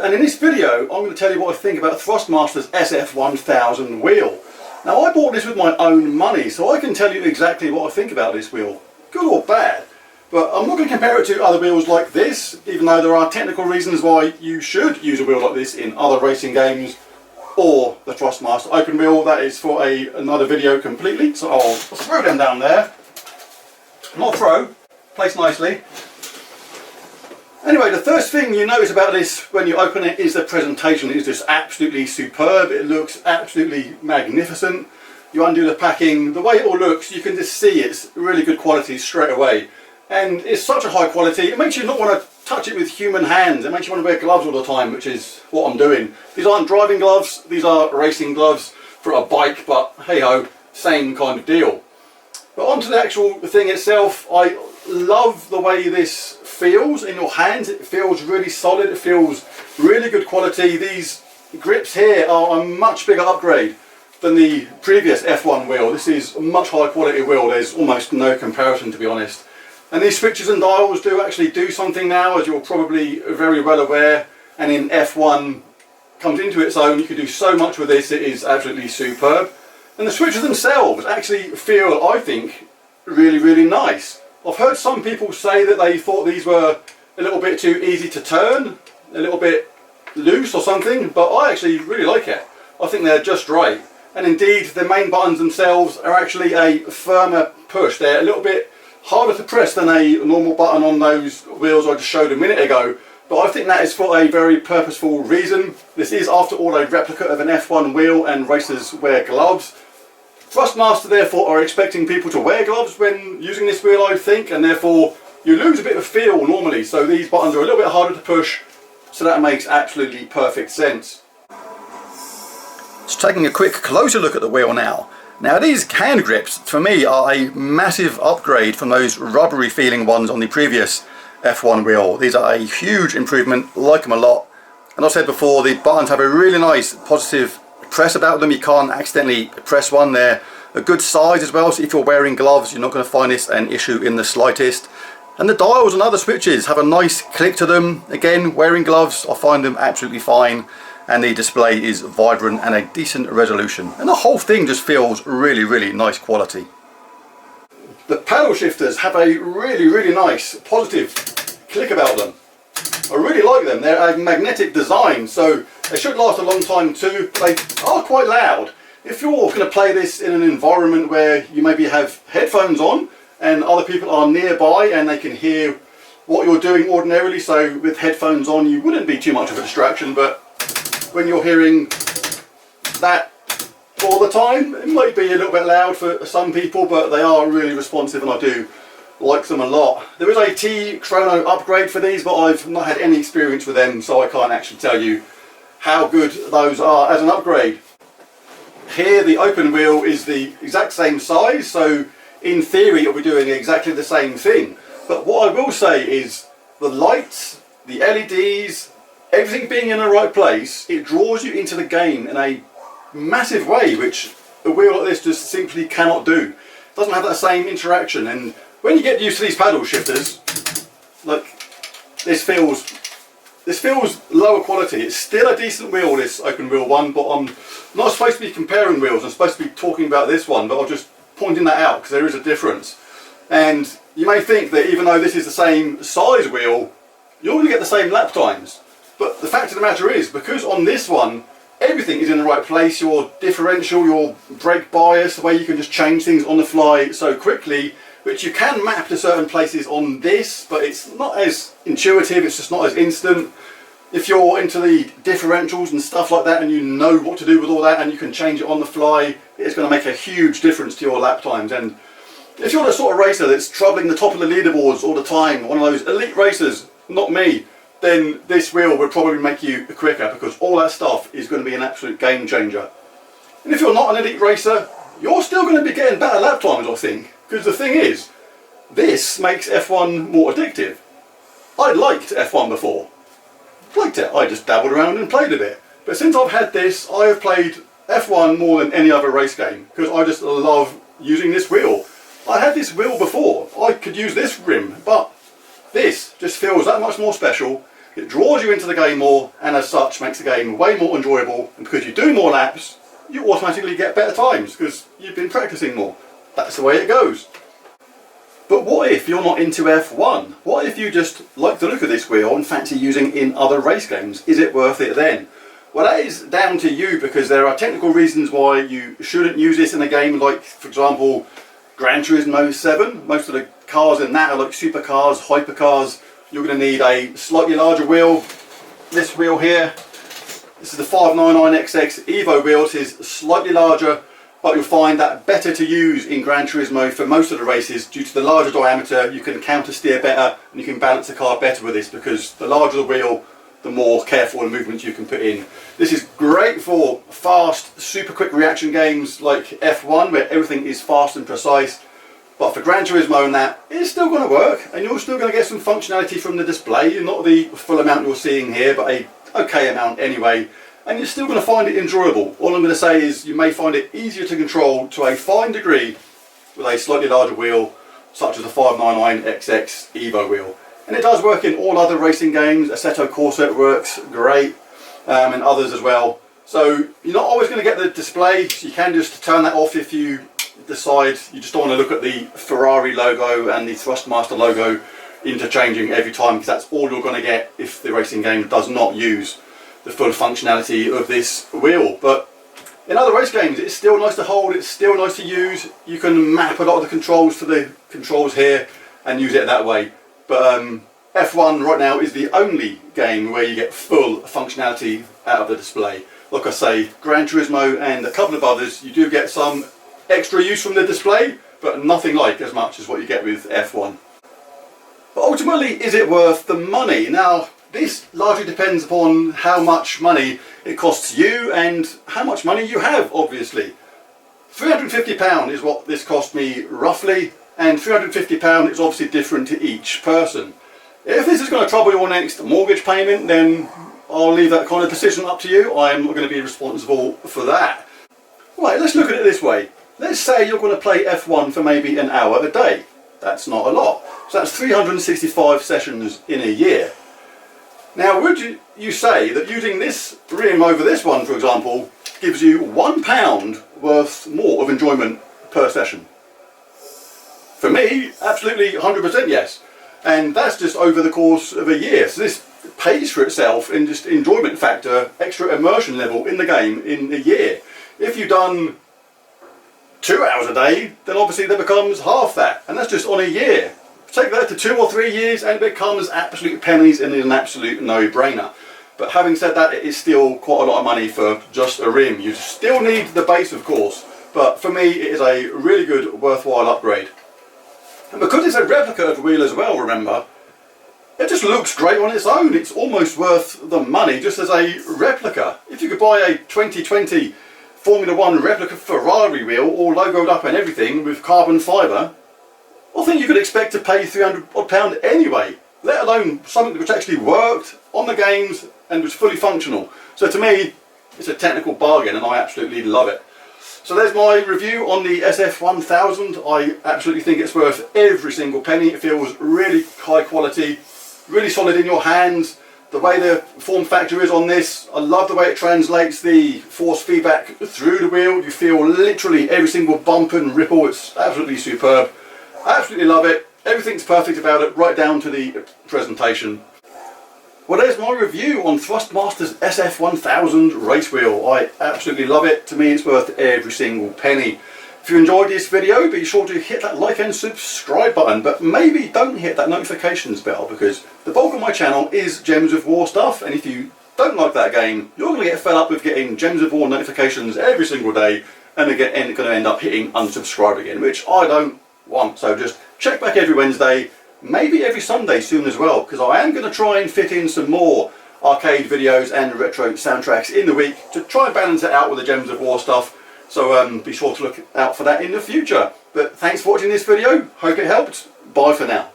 and in this video I'm going to tell you what I think about THRUSTMASTER's SF1000 wheel. Now I bought this with my own money, so I can tell you exactly what I think about this wheel, good or bad. But I'm not going to compare it to other wheels like this, even though there are technical reasons why you should use a wheel like this in other racing games or the THRUSTMASTER open wheel. That is for another video completely, so I'll throw them down there. Not throw, place nicely. Anyway, the first thing you notice about this when you open it is the presentation. It is just absolutely superb. It looks absolutely magnificent. You undo the packing, the way it all looks, you can just see it's really good quality straight away. And it's such a high quality, it makes you not want to touch it with human hands. It makes you want to wear gloves all the time, which is what I'm doing. These aren't driving gloves, these are racing gloves for a bike, but hey ho, same kind of deal. But onto the actual thing itself, I love the way this feels in your hands. It feels really solid, it feels really good quality. These grips here are a much bigger upgrade than the previous F1 wheel. This is a much higher quality wheel, there's almost no comparison to be honest. And these switches and dials do actually do something now, as you're probably very well aware, and in F1 comes into its own. You can do so much with this, it is absolutely superb. And the switches themselves actually feel, I think, really nice. I've heard some people say that they thought these were a little bit too easy to turn, a little bit loose or something, but I actually really like it. I think they're just right. And indeed, the main buttons themselves are actually a firmer push. They're a little bit harder to press than a normal button on those wheels I just showed a minute ago, but I think that is for a very purposeful reason. This is after all a replica of an F1 wheel and racers wear gloves. THRUSTMASTER therefore are expecting people to wear gloves when using this wheel, I think, and therefore you lose a bit of feel normally, so these buttons are a little bit harder to push, so that makes absolutely perfect sense. Just taking a quick closer look at the wheel now. Now these hand grips for me are a massive upgrade from those rubbery feeling ones on the previous F1 wheel. These are a huge improvement, like them a lot. And I've said before, the buttons have a really nice positive press about them. You can't accidentally press one. They're a good size as well, so if you're wearing gloves you're not going to find this an issue in the slightest. And the dials and other switches have a nice click to them. Again, wearing gloves I find them absolutely fine. And the display is vibrant and a decent resolution, and the whole thing just feels really nice quality. The paddle shifters have a really nice positive click about them. I really like them. They're a magnetic design, so they should last a long time too. They are quite loud. If you're going to play this in an environment where you maybe have headphones on and other people are nearby and they can hear what you're doing ordinarily, so with headphones on you wouldn't be too much of a distraction, but when you're hearing that all the time, it might be a little bit loud for some people, but they are really responsive and I do like them a lot. There is a T-Chrono upgrade for these, but I've not had any experience with them, so I can't actually tell you how good those are as an upgrade. Here the open wheel is the exact same size, so in theory it'll be doing exactly the same thing. But what I will say is the lights, the LEDs, everything being in the right place, it draws you into the game in a massive way, which a wheel like this just simply cannot do. It doesn't have that same interaction, and when you get used to these paddle shifters, like this feels lower quality. It's still a decent wheel, this open wheel one, but I'm not supposed to be comparing wheels. I'm supposed to be talking about this one, but I'm just pointing that out because there is a difference. And you may think that even though this is the same size wheel, you're going to get the same lap times. But the fact of the matter is, because on this one everything is in the right place, your differential, your brake bias, the way you can just change things on the fly so quickly, which you can map to certain places on this, but it's not as intuitive, it's just not as instant. If you're into the differentials and stuff like that and you know what to do with all that and you can change it on the fly, it's going to make a huge difference to your lap times. And if you're the sort of racer that's troubling the top of the leaderboards all the time, one of those elite racers, not me, then this wheel will probably make you quicker, because all that stuff is going to be an absolute game changer. And if you're not an elite racer, you're still going to be getting better lap times, I think, because the thing is, this makes F1 more addictive. I liked F1 before, liked it, I just dabbled around and played a bit, but since I've had this I have played F1 more than any other race game, because I just love using this wheel. I had this wheel before, I could use this rim, but this just feels that much more special. It draws you into the game more, and as such makes the game way more enjoyable, and because you do more laps, you automatically get better times because you've been practicing more. That's the way it goes. But what if you're not into F1? What if you just like the look of this wheel and fancy using it in other race games? Is it worth it then? Well, that is down to you, because there are technical reasons why you shouldn't use this in a game like, for example, Gran Turismo 7. Most of the cars in that are like supercars, hypercars. You're going to need a slightly larger wheel. This wheel here, this is the 599XX Evo wheel. It is slightly larger, but you'll find that better to use in Gran Turismo for most of the races. Due to the larger diameter, you can counter steer better and you can balance the car better with this, because the larger the wheel, the more careful the movements you can put in. This is great for fast, super quick reaction games like F1, where everything is fast and precise. But for Gran Turismo and that, it's still going to work, and you're still going to get some functionality from the display. Not the full amount you're seeing here, but a okay amount anyway. And you're still going to find it enjoyable. All I'm going to say is you may find it easier to control to a fine degree with a slightly larger wheel, such as the 599XX Evo wheel. And it does work in all other racing games. Assetto Corsa works great, and others as well. So you're not always going to get the display. You can just turn that off if you decide you just don't want to look at the Ferrari logo and the THRUSTMASTER logo interchanging every time, because that's all you're going to get if the racing game does not use the full functionality of this wheel. But in other race games, it's still nice to hold, it's still nice to use. You can map a lot of the controls to the controls here and use it that way. But F1 right now is the only game where you get full functionality out of the display. Like I say, Gran Turismo and a couple of others, you do get some extra use from the display, but nothing like as much as what you get with F1. But ultimately, is it worth the money? Now, this largely depends upon how much money it costs you and how much money you have, obviously. £350 is what this cost me roughly, and £350 is obviously different to each person. If this is going to trouble your next mortgage payment, then I'll leave that kind of decision up to you. I'm not going to be responsible for that. Right, let's look at it this way. Let's say you're going to play F1 for maybe an hour a day. That's not a lot. So that's 365 sessions in a year. Now, would you say that using this rim over this one, for example, gives you £1 worth more of enjoyment per session? For me, absolutely 100% yes. And that's just over the course of a year. So this pays for itself in just enjoyment factor, extra immersion level in the game in a year. If you've done 2 hours a day, then obviously that becomes half that, and that's just on a year. Take that to 2 or 3 years and it becomes absolute pennies and is an absolute no-brainer. But having said that, it is still quite a lot of money for just a rim. You still need the base, of course, but for me it is a really good, worthwhile upgrade. And because it's a replica of the wheel as well, remember, it just looks great on its own. It's almost worth the money just as a replica. If you could buy a 2020 Formula 1 replica Ferrari wheel, all logoed up and everything with carbon fibre, I think you could expect to pay £300 anyway, let alone something which actually worked on the games and was fully functional. So to me, it's a technical bargain and I absolutely love it. So there's my review on the SF1000. I absolutely think it's worth every single penny. It feels really high quality, really solid in your hands. The way the form factor is on this, I love the way it translates the force feedback through the wheel. You feel literally every single bump and ripple. It's absolutely superb. I absolutely love it. Everything's perfect about it, right down to the presentation. Well, there's my review on THRUSTMASTER's SF1000 race wheel. I absolutely love it. To me, it's worth every single penny. If you enjoyed this video, be sure to hit that like and subscribe button, but maybe don't hit that notifications bell, because the bulk of my channel is Gems of War stuff, and if you don't like that game, you're going to get fed up with getting Gems of War notifications every single day, and you're going to end up hitting unsubscribe again, which I don't want. So just check back every Wednesday, maybe every Sunday soon as well, because I am going to try and fit in some more arcade videos and retro soundtracks in the week to try and balance it out with the Gems of War stuff. So be sure to look out for that in the future. But thanks for watching this video. Hope it helped. Bye for now.